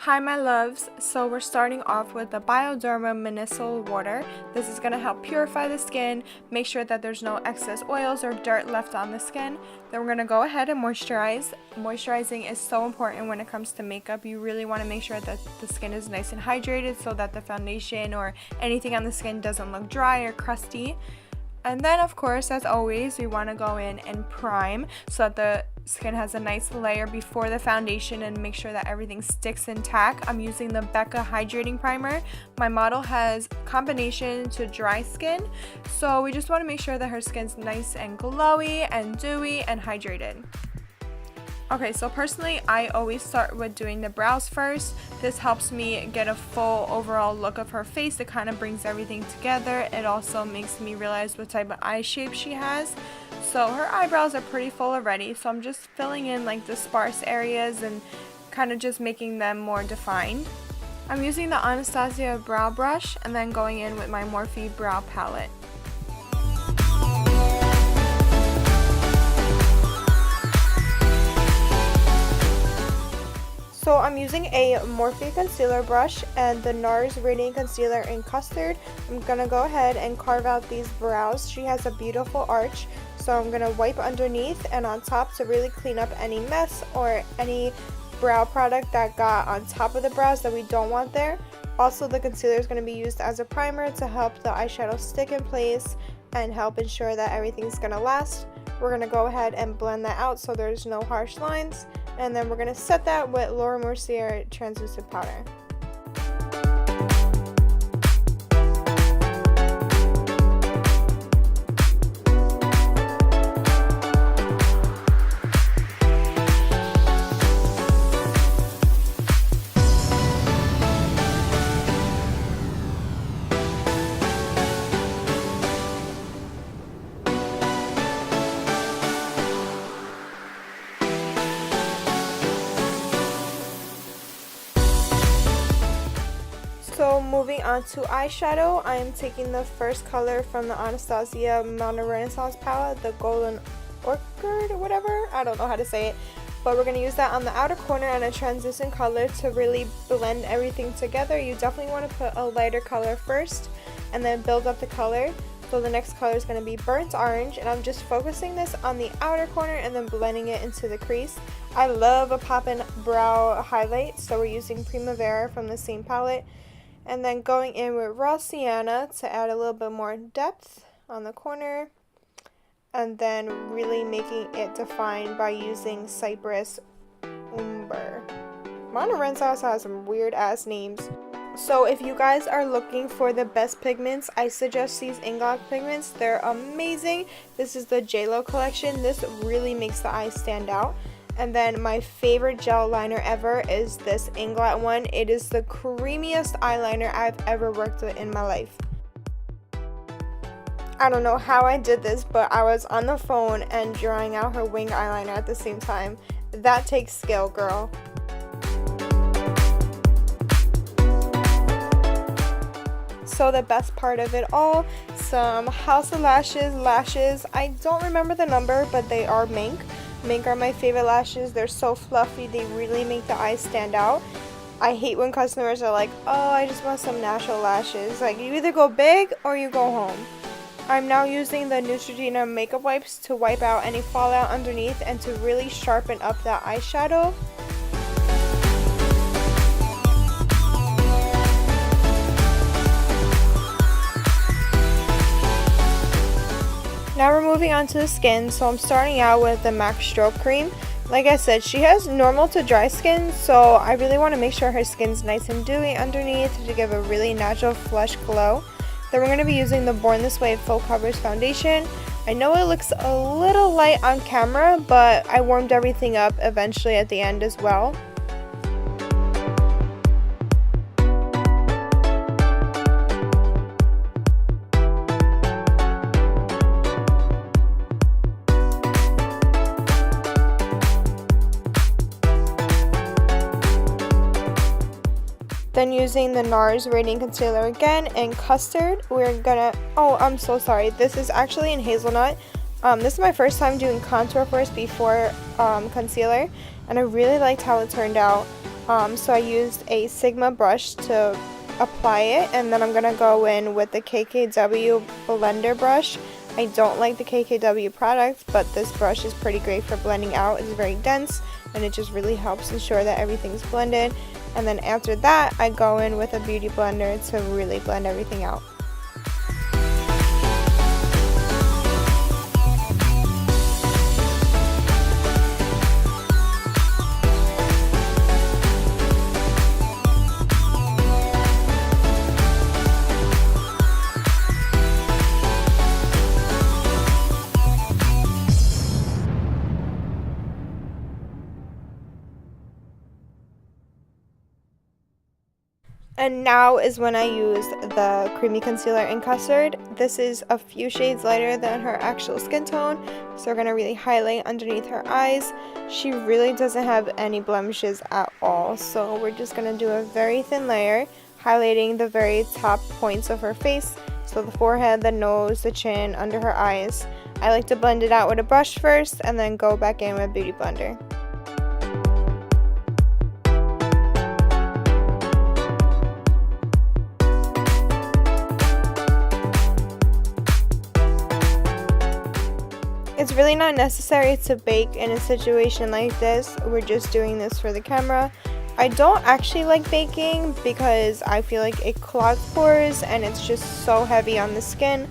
Hi my loves, so we're starting off with the Bioderma Mineral Water. This is going to help purify the skin, make sure that there's no excess oils or dirt left on the skin. Then we're going to go ahead and moisturize. Moisturizing is so important when it comes to makeup. You really want to make sure that the skin is nice and hydrated so that the foundation or anything on the skin doesn't look dry or crusty. And then of course, as always, we want to go in and prime so that the skin has a nice layer before the foundation and make sure that everything sticks intact. I'm using the Becca Hydrating Primer. My model has combination to dry skin, so we just want to make sure that her skin's nice and glowy and dewy and hydrated. Okay, so personally, I always start with doing the brows first. This helps me get a full overall look of her face. It kind of brings everything together. It also makes me realize what type of eye shape she has. So her eyebrows are pretty full already, so I'm just filling in like the sparse areas and kind of just making them more defined. I'm using the Anastasia brow brush and then going in with my Morphe brow palette. So I'm using a Morphe concealer brush and the NARS Radiant Concealer in Custard. I'm going to go ahead and carve out these brows. She has a beautiful arch, so I'm going to wipe underneath and on top to really clean up any mess or any brow product that got on top of the brows that we don't want there. Also, the concealer is going to be used as a primer to help the eyeshadow stick in place and help ensure that everything's going to last. We're going to go ahead and blend that out so there's no harsh lines. And then we're going to set that with Laura Mercier translucent powder. So moving on to eyeshadow, I am taking the first color from the Anastasia Modern Renaissance palette, the Golden Orchid or whatever, I don't know how to say it, but we're going to use that on the outer corner and a translucent color to really blend everything together. You definitely want to put a lighter color first and then build up the color. So the next color is going to be burnt orange, and I'm just focusing this on the outer corner and then blending it into the crease. I love a pop-in brow highlight, so we're using Primavera from the same palette. And then going in with Raw Sienna to add a little bit more depth on the corner. And then really making it defined by using Cypress Umber. Modern Renaissance has some weird ass names. So if you guys are looking for the best pigments, I suggest these Inglot pigments. They're amazing. This is the JLo collection. This really makes the eyes stand out. And then my favorite gel liner ever is this Inglot one. It is the creamiest eyeliner I've ever worked with in my life. I don't know how I did this, but I was on the phone and drawing out her wing eyeliner at the same time. That takes skill, girl. So the best part of it all, some House of lashes. I don't remember the number, but they are Mink. Mink are my favorite lashes. They're so fluffy. They really make the eyes stand out. I hate when customers are like, oh, I just want some natural lashes. Like, you either go big or you go home. I'm now using the Neutrogena makeup wipes to wipe out any fallout underneath and to really sharpen up that eyeshadow. Now we're moving on to the skin, so I'm starting out with the MAC Stroke Cream. Like I said, she has normal to dry skin, so I really want to make sure her skin's nice and dewy underneath to give a really natural flush glow. Then we're going to be using the Born This Way Full Coverage Foundation. I know it looks a little light on camera, but I warmed everything up eventually at the end as well. Then using the NARS Radiant Concealer again in Custard, we're gonna, oh, I'm so sorry, this is actually in Hazelnut. This is my first time doing contour first before concealer, and I really liked how it turned out. So I used a Sigma brush to apply it, and then I'm going to go in with the KKW blender brush. I don't like the KKW product, but this brush is pretty great for blending out. It's very dense and it just really helps ensure that everything's blended. And then after that, I go in with a beauty blender to really blend everything out. And now is when I use the creamy concealer in Custard. This is a few shades lighter than her actual skin tone, so we're going to really highlight underneath her eyes. She really doesn't have any blemishes at all, so we're just going to do a very thin layer, highlighting the very top points of her face, so the forehead, the nose, the chin, under her eyes. I like to blend it out with a brush first, and then go back in with a beauty blender. It's really not necessary to bake in a situation like this. We're just doing this for the camera. I don't actually like baking because I feel like it clogs pores and it's just so heavy on the skin.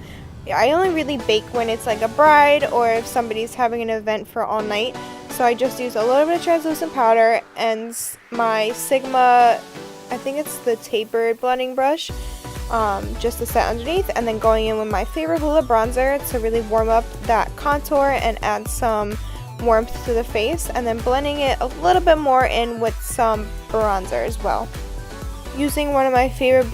I only really bake when it's like a bride or if somebody's having an event for all night. So I just use a little bit of translucent powder and my Sigma, I think it's the tapered blending brush, just to set underneath, and then going in with my favorite Hoola bronzer to really warm up that contour and add some warmth to the face, and then blending it a little bit more in with some bronzer as well. Using one of my favorite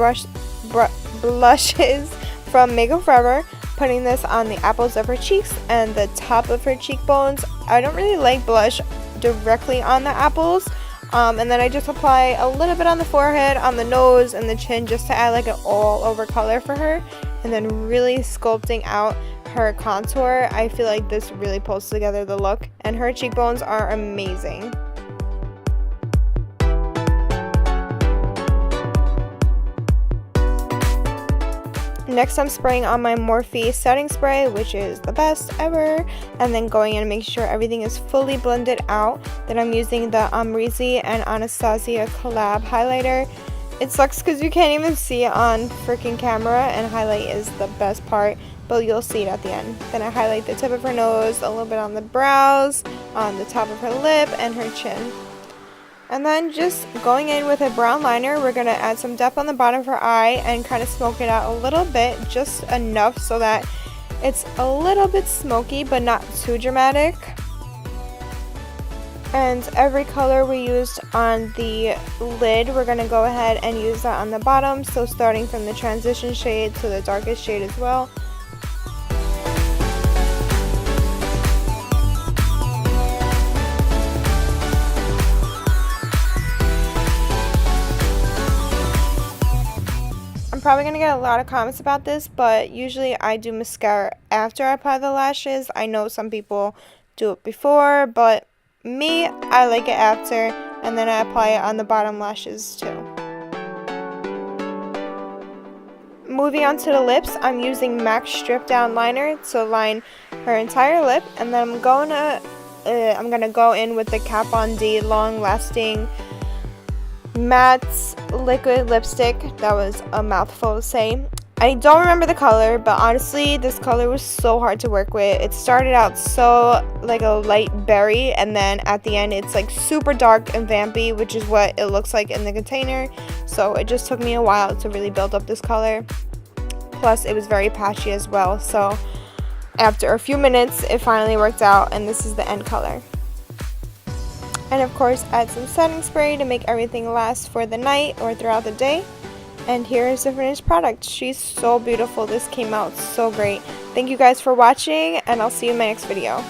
blushes from Makeover, putting this on the apples of her cheeks and the top of her cheekbones. I don't really like blush directly on the apples. And then I just apply a little bit on the forehead, on the nose, and the chin just to add like an all over color for her. And then really sculpting out her contour. I feel like this really pulls together the look. And her cheekbones are amazing. Next, I'm spraying on my Morphe setting spray, which is the best ever, and then going in and making sure everything is fully blended out. Then I'm using the Amrezy and Anastasia collab highlighter. It sucks because you can't even see it on freaking camera, and highlight is the best part, but you'll see it at the end. Then I highlight the tip of her nose, a little bit on the brows, on the top of her lip, and her chin. And then just going in with a brown liner, we're going to add some depth on the bottom of her eye and kind of smoke it out a little bit, just enough so that it's a little bit smoky but not too dramatic. And every color we used on the lid, we're going to go ahead and use that on the bottom. So starting from the transition shade to the darkest shade as well. Probably gonna get a lot of comments about this, but usually I do mascara after I apply the lashes. I know some people do it before, but me, I like it after, and then I apply it on the bottom lashes too. Moving on to the lips, I'm using MAC Strip Down Liner to line her entire lip, and then I'm gonna go in with the Kat Von D Long Lasting Matte Liquid Lipstick. That was a mouthful to say. I don't remember the color, but honestly this color was so hard to work with. It started out so like a light berry, and then at the end it's like super dark and vampy, which is what it looks like in the container. So it just took me a while to really build up this color. Plus it was very patchy as well, so after a few minutes it finally worked out, and this is the end color. And of course add some setting spray to make everything last for the night or throughout the day. And here is the finished product. She's so beautiful. This came out so great. Thank you guys for watching, and I'll see you in my next video.